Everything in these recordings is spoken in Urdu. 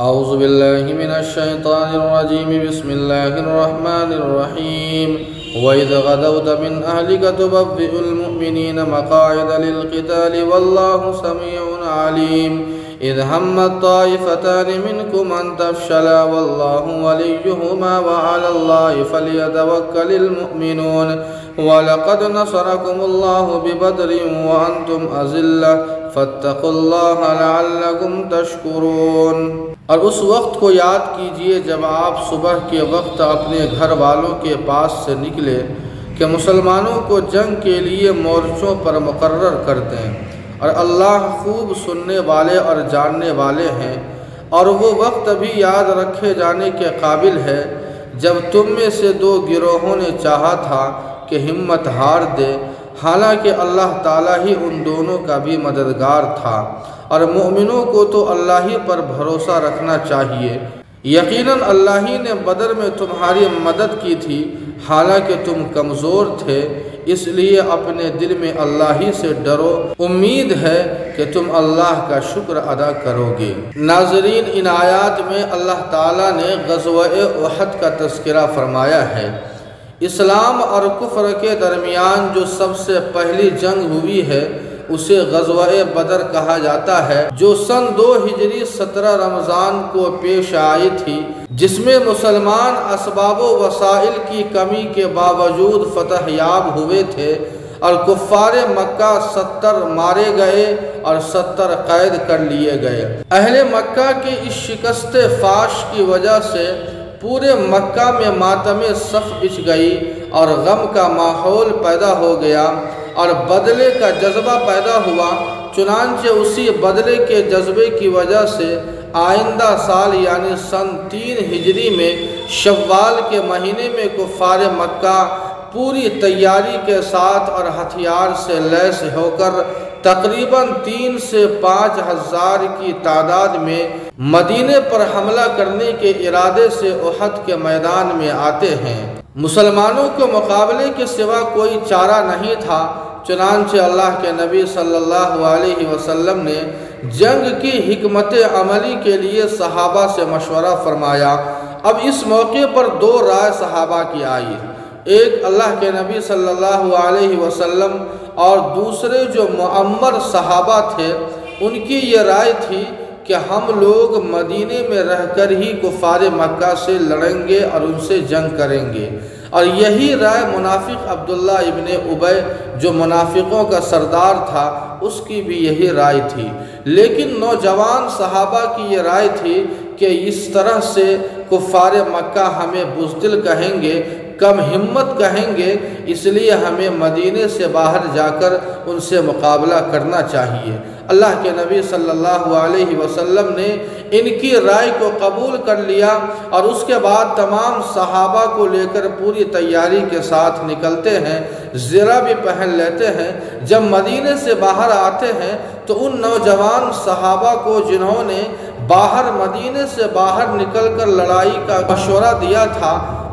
أعوذ بالله من الشيطان الرجيم بسم الله الرحمن الرحيم وإذ غدوت من أهلك تبوئ المؤمنين مقاعد للقتال والله سميع عليم إذ همت طائفتان منكم أن تفشلا والله وليهما وعلى الله فليتوكل المؤمنون ولقد نصركم الله ببدر وأنتم أذلة فاتقوا الله لعلكم تشكرون۔ اور اس وقت کو یاد کیجئے جب آپ صبح کے وقت اپنے گھر والوں کے پاس سے نکلے کہ مسلمانوں کو جنگ کے لیے مورچوں پر مقرر کر دیں، اور اللہ خوب سننے والے اور جاننے والے ہیں۔ اور وہ وقت بھی یاد رکھے جانے کے قابل ہے جب تم میں سے دو گروہوں نے چاہا تھا کہ ہمت ہار دے، حالانکہ اللہ تعالیٰ ہی ان دونوں کا بھی مددگار تھا، اور مومنوں کو تو اللہ ہی پر بھروسہ رکھنا چاہیے۔ یقیناً اللہ ہی نے بدر میں تمہاری مدد کی تھی، حالانکہ تم کمزور تھے، اس لیے اپنے دل میں اللہ ہی سے ڈرو، امید ہے کہ تم اللہ کا شکر ادا کرو گے۔ ناظرین، ان آیات میں اللہ تعالیٰ نے غزوہ احد کا تذکرہ فرمایا ہے۔ اسلام اور کفر کے درمیان جو سب سے پہلی جنگ ہوئی ہے اسے غزوہ بدر کہا جاتا ہے، جو سن 2 ہجری 17 رمضان کو پیش آئی تھی، جس میں مسلمان اسباب و وسائل کی کمی کے باوجود فتح یاب ہوئے تھے، اور کفار مکہ 70 مارے گئے اور 70 قید کر لیے گئے۔ اہل مکہ کی اس شکست فاش کی وجہ سے پورے مکہ میں ماتم صف بچھ گئی اور غم کا ماحول پیدا ہو گیا اور بدلے کا جذبہ پیدا ہوا۔ چنانچہ اسی بدلے کے جذبے کی وجہ سے آئندہ سال یعنی سن 3 ہجری میں شوال کے مہینے میں کفار مکہ پوری تیاری کے ساتھ اور ہتھیار سے لیس ہو کر تقریباً 3 سے 5 ہزار کی تعداد میں مدینے پر حملہ کرنے کے ارادے سے احد کے میدان میں آتے ہیں۔ مسلمانوں کے مقابلے کے سوا کوئی چارہ نہیں تھا، چنانچہ اللہ کے نبی صلی اللہ علیہ وسلم نے جنگ کی حکمت عملی کے لیے صحابہ سے مشورہ فرمایا۔ اب اس موقع پر 2 رائے صحابہ کی آئی، ایک اللہ کے نبی صلی اللہ علیہ وسلم اور دوسرے جو معمر صحابہ تھے ان کی یہ رائے تھی کہ ہم لوگ مدینے میں رہ کر ہی کفار مکہ سے لڑیں گے اور ان سے جنگ کریں گے، اور یہی رائے منافق عبداللہ ابن ابی جو منافقوں کا سردار تھا اس کی بھی یہی رائے تھی۔ لیکن نوجوان صحابہ کی یہ رائے تھی کہ اس طرح سے کفار مکہ ہمیں بزدل کہیں گے، کم ہمت کہیں گے، اس لیے ہمیں مدینے سے باہر جا کر ان سے مقابلہ کرنا چاہیے۔ اللہ کے نبی صلی اللہ علیہ وسلم نے ان کی رائے کو قبول کر لیا اور اس کے بعد تمام صحابہ کو لے کر پوری تیاری کے ساتھ نکلتے ہیں، زرہ بھی پہن لیتے ہیں۔ جب مدینے سے باہر آتے ہیں تو ان نوجوان صحابہ کو جنہوں نے مدینے سے باہر نکل کر لڑائی کا مشورہ دیا تھا،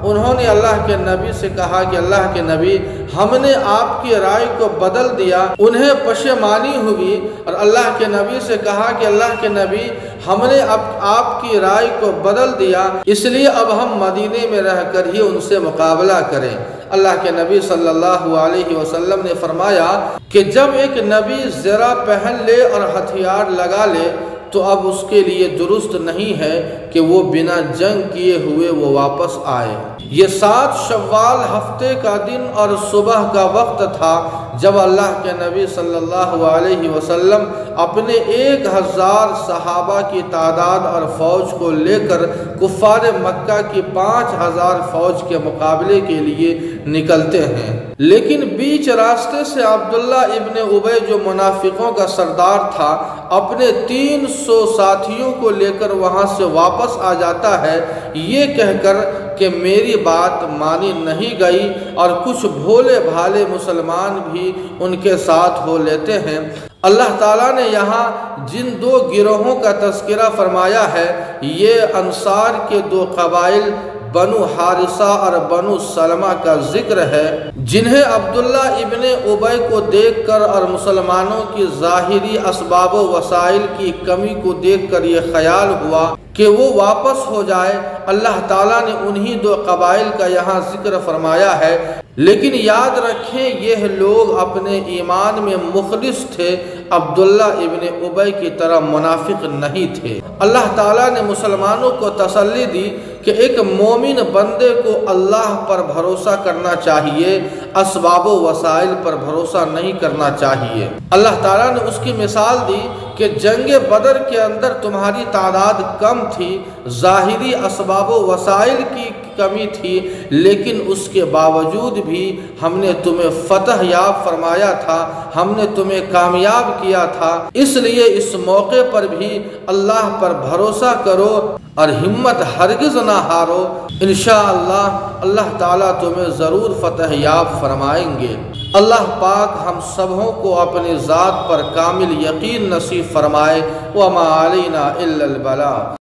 انہوں نے اللہ کے نبی سے کہا کہ اللہ کے نبی، ہم نے آپ کی رائے کو بدل دیا۔ انہیں پشیمانی ہوئی اور اللہ کے نبی سے کہا کہ اللہ کے نبی، ہم نے اب آپ کی رائے کو بدل دیا، اس لیے اب ہم مدینے میں رہ کر ہی ان سے مقابلہ کریں۔ اللہ کے نبی صلی اللہ علیہ وسلم نے فرمایا کہ جب ایک نبی زرہ پہن لے اور ہتھیار لگا لے تو اب اس کے لیے درست نہیں ہے کہ وہ بنا جنگ کیے ہوئے وہ واپس آئے۔ یہ 7 شوال ہفتے کا دن اور صبح کا وقت تھا جب اللہ کے نبی صلی اللہ علیہ وسلم اپنے 1000 صحابہ کی تعداد اور فوج کو لے کر کفار مکہ کی 5000 فوج کے مقابلے کے لیے نکلتے ہیں۔ لیکن بیچ راستے سے عبداللہ ابن ابی جو منافقوں کا سردار تھا اپنے 300 ساتھیوں کو لے کر وہاں سے واپس آ جاتا ہے، یہ کہہ کر کہ میری بات مانی نہیں گئی، اور کچھ بھولے بھالے مسلمان بھی ان کے ساتھ ہو لیتے ہیں۔ اللہ تعالیٰ نے یہاں جن 2 گروہوں کا تذکرہ فرمایا ہے یہ انصار کے 2 قبائل بنو حارثہ اور بنو سلمہ کا ذکر ہے، جنہیں عبداللہ ابن ابی کو دیکھ کر اور مسلمانوں کی ظاہری اسباب و وسائل کی کمی کو دیکھ کر یہ خیال ہوا کہ وہ واپس ہو جائے۔ اللہ تعالیٰ نے انہی دو قبائل کا یہاں ذکر فرمایا ہے، لیکن یاد رکھیں یہ لوگ اپنے ایمان میں مخلص تھے، عبداللہ ابن ابی کی طرح منافق نہیں تھے۔ اللہ تعالیٰ نے مسلمانوں کو تسلی دی کہ ایک مومن بندے کو اللہ پر بھروسہ کرنا چاہیے، اسباب و وسائل پر بھروسہ نہیں کرنا چاہیے۔ اللہ تعالیٰ نے اس کی مثال دی کہ جنگ بدر کے اندر تمہاری تعداد کم تھی، ظاہری اسباب و وسائل کی کمی تھی، لیکن اس کے باوجود بھی ہم نے تمہیں فتح یاب فرمایا تھا، ہم نے تمہیں کامیاب کیا تھا۔ اس لیے اس موقع پر بھی اللہ پر بھروسہ کرو اور ہمت ہرگز نہ ہارو، انشاءاللہ اللہ تعالیٰ تمہیں ضرور فتح یاب فرمائیں گے۔ اللہ پاک ہم سبوں کو اپنی ذات پر کامل یقین نصیب فرمائے۔ وما علینا الا البلاغ۔